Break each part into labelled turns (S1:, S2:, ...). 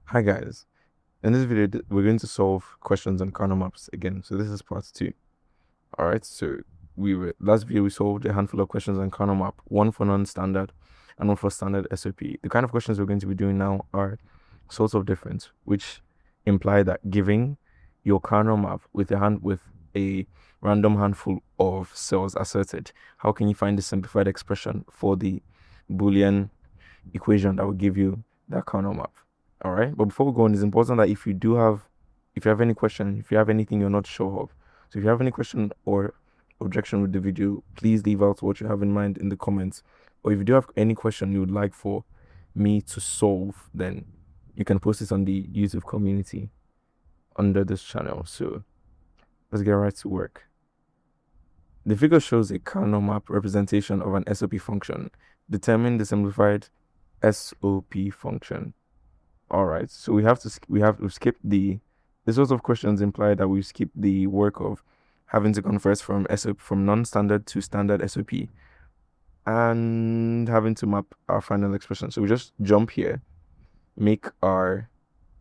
S1: Hi guys, in this video we're going to solve questions on Karnaugh maps again. So this is part 2. All right, so last video we solved a handful of questions on Karnaugh map, one for non-standard and one for standard SOP. The kind of questions we're going to be doing now are sorts of different, which imply that giving your Karnaugh map with a random handful of cells asserted, how can you find the simplified expression for the Boolean equation that will give you that Karnaugh map? All right, but before we go on, it's important that if you have any question, if you have anything you're not sure of, so if you have any question or objection with the video, please leave out what you have in mind in the comments. Or if you do have any question you would like for me to solve, then you can post it on the YouTube community under this channel. So let's get right to work. The figure shows a Karnaugh map representation of an SOP function. Determine the simplified SOP function. All right, so we skip the sort of questions imply that we skip the work of having to convert from non-standard to standard SOP and having to map our final expression. So we just jump here, make our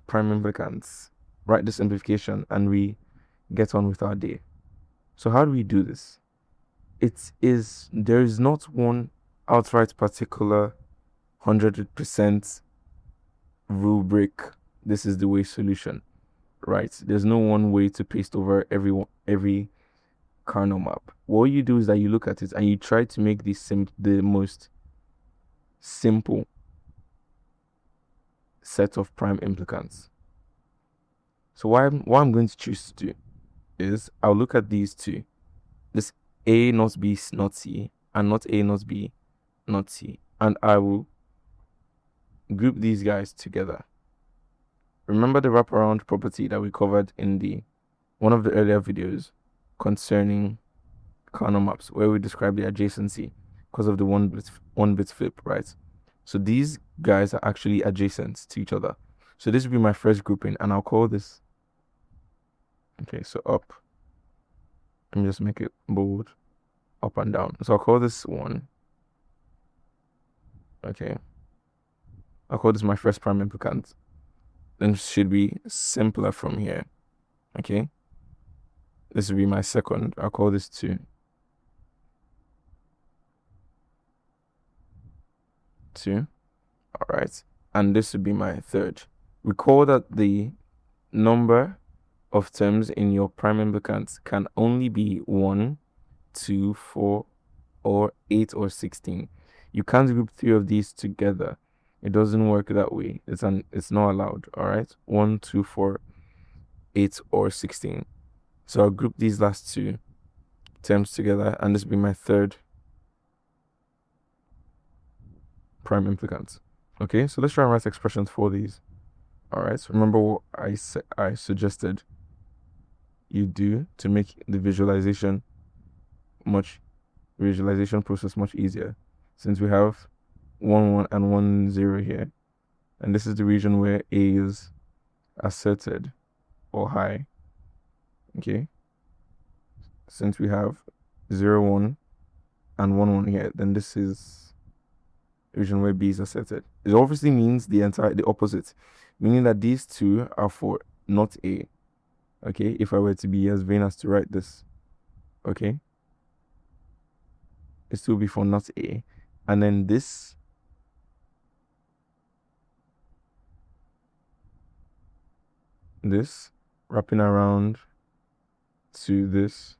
S1: prime implicants, write the simplification, and we get on with our day. So how do we do this? There is not one outright particular 100% rubric, this is the way solution, right? There's no one way to paste over every Karnaugh map. What you do is that you look at it and you try to make the most simple set of prime implicants. So what I'm going to choose to do is I'll look at these two, this A not B not C and not A not B not C, and I will group these guys together. Remember the wraparound property that we covered in one of the earlier videos concerning Karnaugh maps, where we described the adjacency because of the one bit flip, right? So these guys are actually adjacent to each other. So this will be my first grouping, and I'll call this, okay, so up. Let me just make it bold, up and down. So I'll call this one, okay. I'll call this my first prime implicant. Then should be simpler from here, okay. This will be my second. I'll call this 2. 2. All right. And this would be my third. Recall that the number of terms in your prime implicants can only be 1, 2, 4, or 8 or 16. You can't group 3 of these together. It doesn't work that way. It's not allowed. All right. 1, 2, 4, 8, or 16. So I'll group these last 2 terms together, and this will be my third prime implicant. Okay, so let's try and write expressions for these. All right, so remember what I suggested you do to make the visualization process much easier, since we have 1 1 and 1 0 here, and this is the region where A is asserted or high. Okay, since we have 0 1 and 1 1 here, then this is the region where B is asserted. It obviously means the opposite, meaning that these two are for not A. Okay, if I were to be as vain as to write this, okay, it still be for not A, and then this wrapping around to this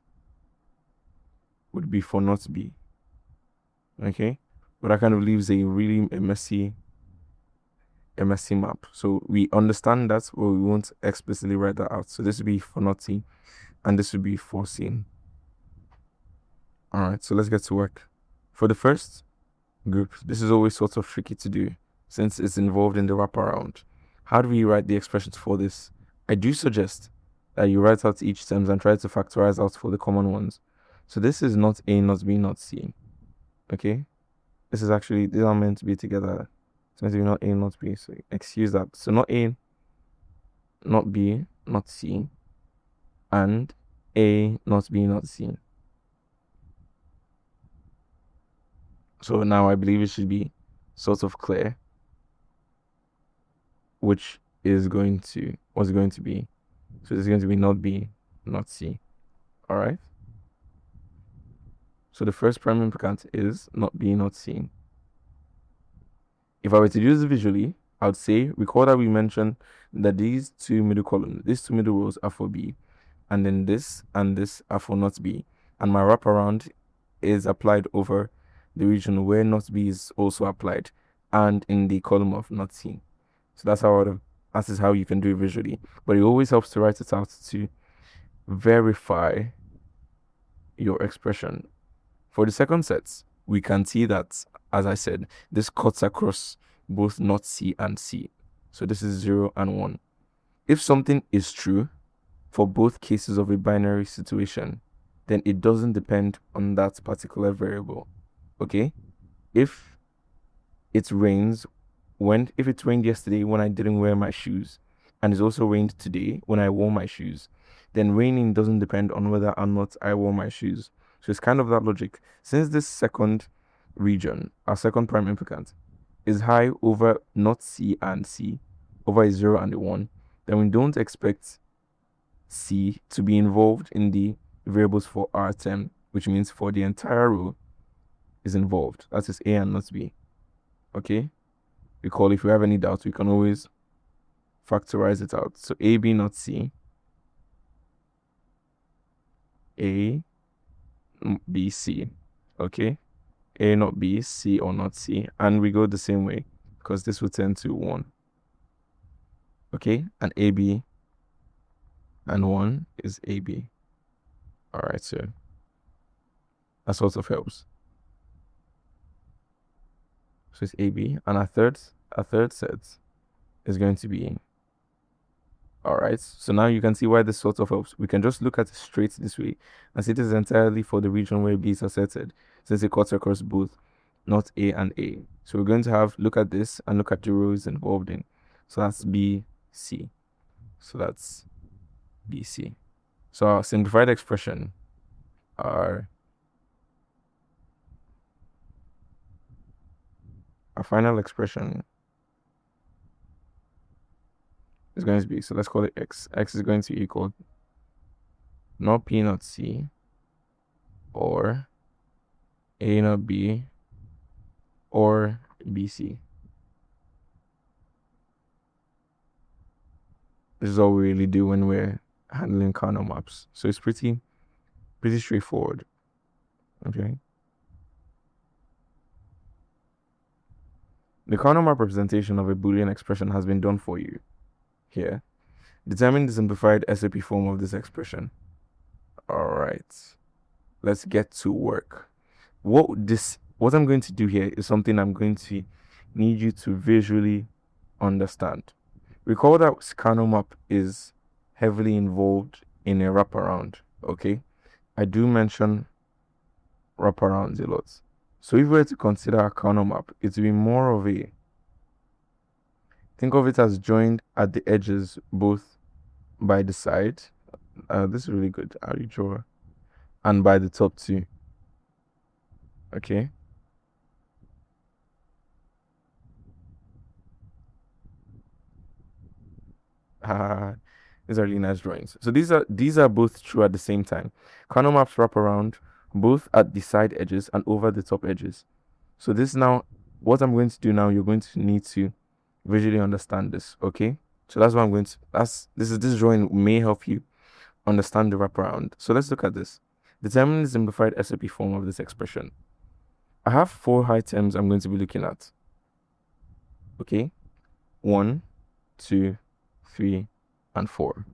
S1: would be for not B. Okay, but that kind of leaves a messy map. So we understand that, but we won't explicitly write that out. So this would be for not C, and this would be for C. All right, so let's get to work. For the first group, this is always sort of tricky to do since it's involved in the wraparound. How do we write the expressions for this? I do suggest that you write out each terms and try to factorize out for the common ones. So this is not A, not B, not C. Okay, these are meant to be together. It's meant to be not A, not B. So excuse that. So not A, not B, not C, and A, not B, not C. So now I believe it should be sort of clear which is going to, what's it going to be? So it's going to be not B, not C. All right. So the first prime implicant is not B, not C. If I were to do this visually, I would say, recall that we mentioned that these two middle columns, these two middle rows are for B, and then this and this are for not B. And my wraparound is applied over the region where not B is also applied, and in the column of not C. So that's that is how you can do it visually. But it always helps to write it out to verify your expression. For the second set, we can see that, as I said, this cuts across both not C and C. So this is 0 and 1. If something is true for both cases of a binary situation, then it doesn't depend on that particular variable. Okay? If it rains if it rained yesterday when I didn't wear my shoes, and it's also rained today when I wore my shoes, then raining doesn't depend on whether or not I wore my shoes. So it's kind of that logic. Since this second region, our second prime implicant, is high over not C and C, over a 0 and a 1, then we don't expect C to be involved in the variables for our term, which means for the entire row is involved. That is A and not B. Okay? Recall, if we have any doubts, we can always factorize it out. So A, B, not C. A, B, C. Okay? A, not B, C, or not C. And we go the same way, because this will turn to 1. Okay? And AB and 1 is AB. All right, so that sort of helps. So it's AB, and our third set is going to be. All right, so now you can see why this sort of helps. We can just look at it straight this way and see this is entirely for the region where B is asserted, since it cuts across both not A and A. So we're going to look at this and look at the rows involved in. So that's B, C. So that's B, C. So our simplified expression, our final expression is going to be, so let's call it X. X is going to equal not P, not C, or A, not B, or BC. This is all we really do when we're handling Karnaugh maps. So it's pretty straightforward. Okay. The Karnaugh map representation of a Boolean expression has been done for you here. Determine the simplified SAP form of this expression. All right. Let's get to work. What I'm going to do here is something I'm going to need you to visually understand. Recall that Karnaugh map is heavily involved in a wraparound. Okay. I do mention wraparounds a lot. So if we were to consider a Karnaugh map, it would be more of a, think of it as joined at the edges, both by the side. This is really good. How do you draw? And by the top too. Okay. These are really nice drawings. So these are both true at the same time. Karnaugh maps wrap around both at the side edges and over the top edges. So this now, what I'm going to do now, you're going to need to visually understand this. Okay. So that's what I'm going to. This drawing may help you understand the wraparound. So let's look at this. Determine the simplified SAP form of this expression. I have 4 high terms I'm going to be looking at. Okay. 1, 2, 3, and 4.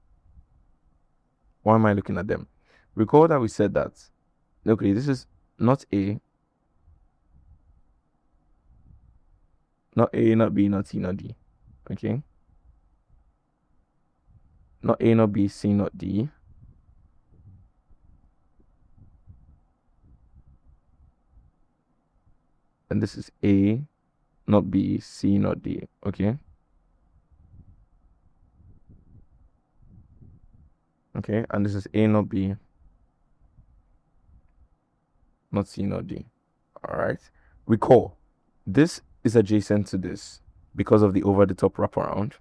S1: Why am I looking at them? Recall that we said that, okay, this is not A, not A, not B, not C, not D. Okay. Not A, not B, C, not D. And this is A, not B, C, not D. Okay. Okay, and this is A, not B, not C, not D. All right. Recall, this is adjacent to this because of the over the top wraparound.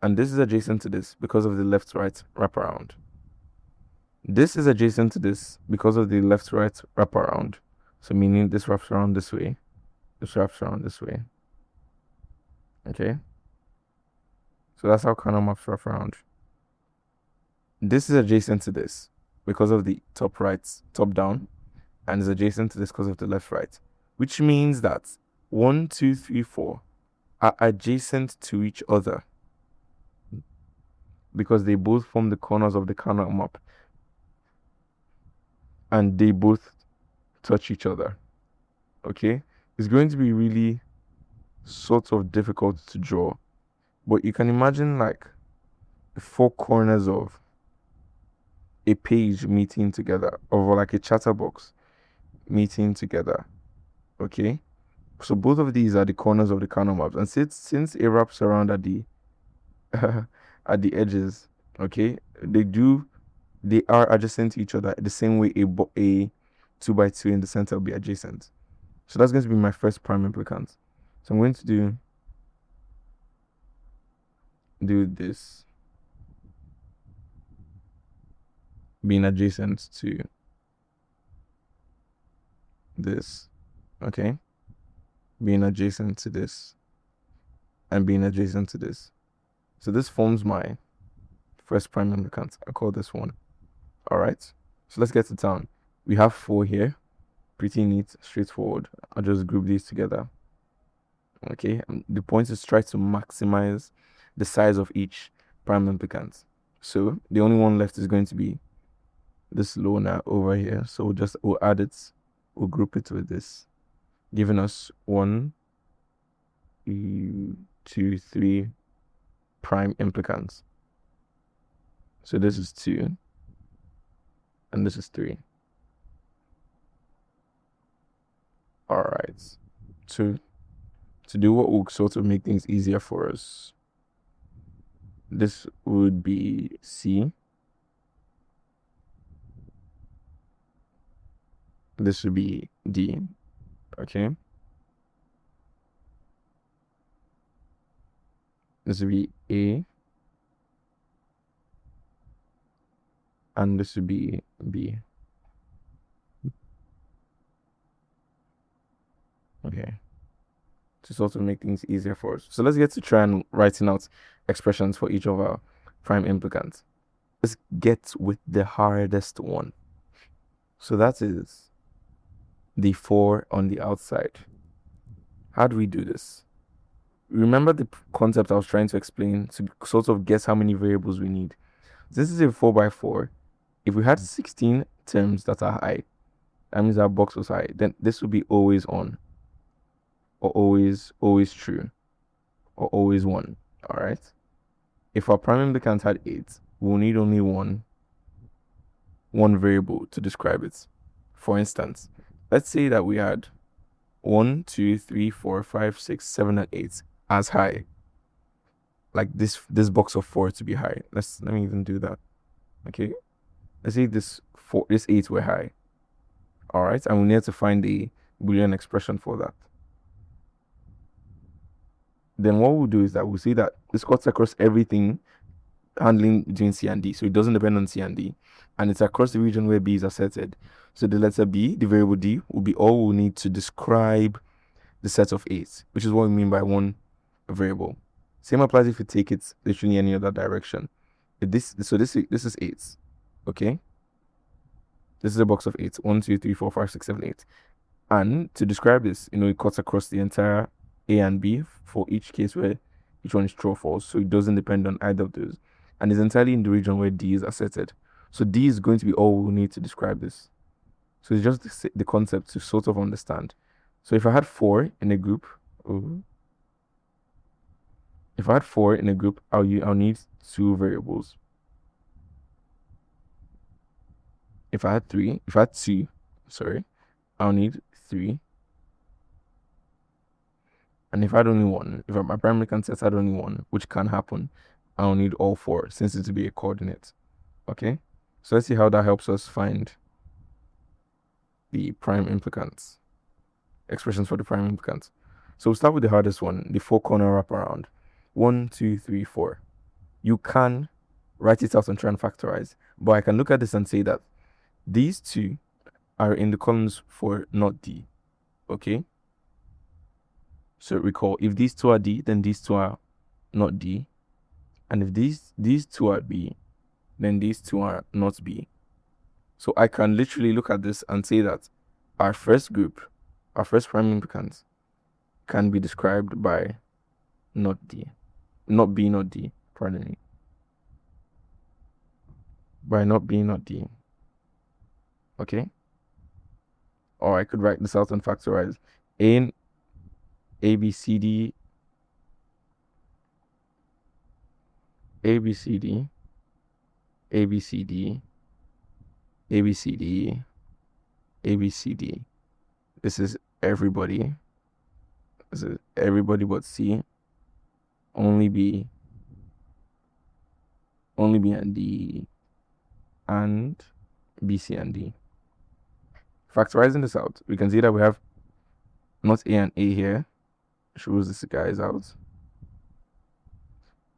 S1: and this is adjacent to this because of the left-right wraparound. This is adjacent to this because of the left-right wraparound. So meaning this wraps around this way, this wraps around this way. Okay. So that's how Karnaugh maps wrap around. This is adjacent to this because of the top right, top down, and is adjacent to this because of the left right, which means that 1, 2, 3, 4 are adjacent to each other because they both form the corners of the Karnaugh map and they both touch each other. Okay, it's going to be really sort of difficult to draw, but you can imagine like the four corners of a page meeting together, or like a chatterbox meeting together. Okay, so both of these are the corners of the Karnaugh maps, and since it wraps around at the at the edges, okay, they are adjacent to each other the same way a 2x2 in the center will be adjacent. So that's going to be my first prime implicant. So I'm going to do this being adjacent to this, okay, being adjacent to this, and being adjacent to this. So this forms my first prime implicant. I call this one. All right, so let's get to town. We have 4 here, pretty neat, straightforward. I'll just group these together. Okay, and the point is try to maximize the size of each prime implicant. So the only one left is going to be this loner over here. So we'll add it, we'll group it with this, giving us 1, 2, 3 prime implicants. So this is 2 and this is 3. All right, to do what will sort of make things easier for us, this would be C, this would be D, okay, this would be A, and this would be B. Okay, to sort of make things easier for us. So let's get to try and writing out expressions for each of our prime implicants. Let's get with the hardest one. So that is the 4 on the outside. How do we do this? Remember the concept I was trying to explain to sort of guess how many variables we need. This is a 4x4. If we had 16 terms that are high, that means our box was high, then this would be always on, or always true, or always 1. All right. If our prime implicant had 8, we'll need only one variable to describe it. For instance, let's say that we had 1, 2, 3, 4, 5, 6, 7, and 8 as high. Like this box of 4 to be high. Let me even do that. Okay. Let's say this 8 were high. All right, and we need to find the Boolean expression for that. Then what we'll do is that we'll see that this cuts across everything handling between C and D. So it doesn't depend on C and D. And it's across the region where B is asserted. So the letter B, the variable D, will be all we'll need to describe the set of 8, which is what we mean by one variable. Same applies if you take it literally any other direction. This is 8. Okay? This is a box of 8. 1, 2, 3, 4, 5, 6, 7, 8. And to describe this, it cuts across the entire A and B for each case where each one is true or false. So it doesn't depend on either of those. And it's entirely in the region where D is asserted. So D is going to be all we need to describe this. So it's just the concept to sort of understand. So if I had 4 in a group, I'll need 2 variables. If I had 2, I'll need 3. And if I had only 1, if my primary concept had only 1, which can happen, I'll need all 4 since it will be a coordinate. Okay, so let's see how that helps us find the prime implicants, expressions for the prime implicants. So we'll start with the hardest one, the 4 corner wraparound. 1, 2, 3, 4. you can write it out and try and factorize. But I can look at this and say that these two are in the columns for not D. Okay? So recall, if these two are D, then these two are not D. And if these two are B, then these two are not B. So I can literally look at this and say that our first group, our first prime implicants, can be described by not D. Not B, not D. Pardon me. By not B, not D. Okay? Or I could write this out and factorize. A, B, C, D, A, B, C, D, A, B, C, D, A, B, C, D, A, B, C, D. This is everybody. This is everybody but C. Only B and D, and B, C, and D. Factorizing this out, we can see that we have not A and A here, which rules this guys out.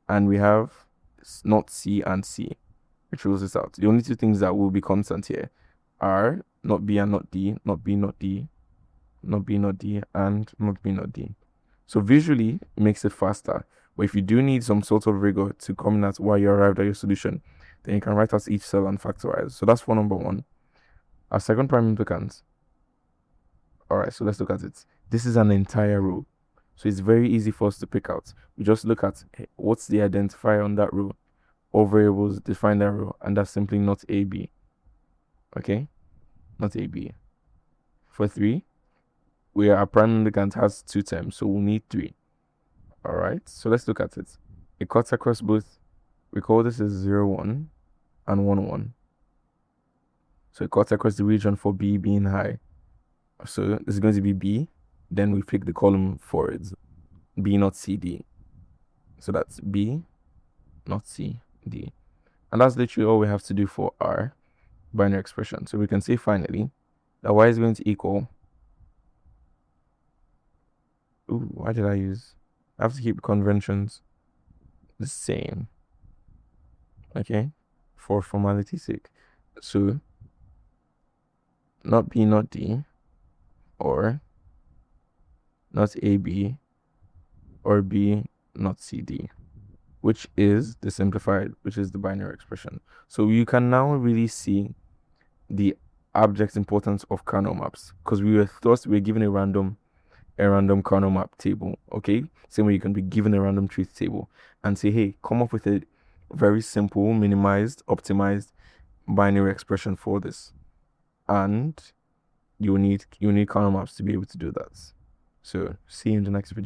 S1: And we have not C and C, which rules this out. The only two things that will be constant here are not B and not D, not B, not D, not B, not D, and not B, not D. So visually, it makes it faster. But if you do need some sort of rigor to come at why you arrived at your solution, then you can write out each cell and factorize. So that's for number one. Our second prime implicant. Alright, so let's look at it. This is an entire row. So it's very easy for us to pick out. We just look at what's the identifier on that row. All variables define that row, and that's simply not AB. Okay? Not AB. For 3, where our prime implicant has 2 terms, so we'll need 3. Alright, so let's look at it. It cuts across both. We call this as 0, 1 and 1, 1. So it cuts across the region for B being high. So this is going to be B. Then we pick the column for it. B, not C, D. So that's B, not C, D. And that's literally all we have to do for our binary expression. So we can say finally that y is going to equal. Ooh, why did I use? I have to keep conventions the same. Okay, for formality's sake. So not B, not D, or not AB, or B, not CD, which is the simplified, which is the binary expression. So you can now really see the abject importance of Karnaugh maps, because we were thought we were given a random Karnaugh map table. Okay, same way you can be given a random truth table and say, hey, come up with a very simple, minimized, optimized binary expression for this, and you need Karnaugh maps to be able to do that. So see you in the next video.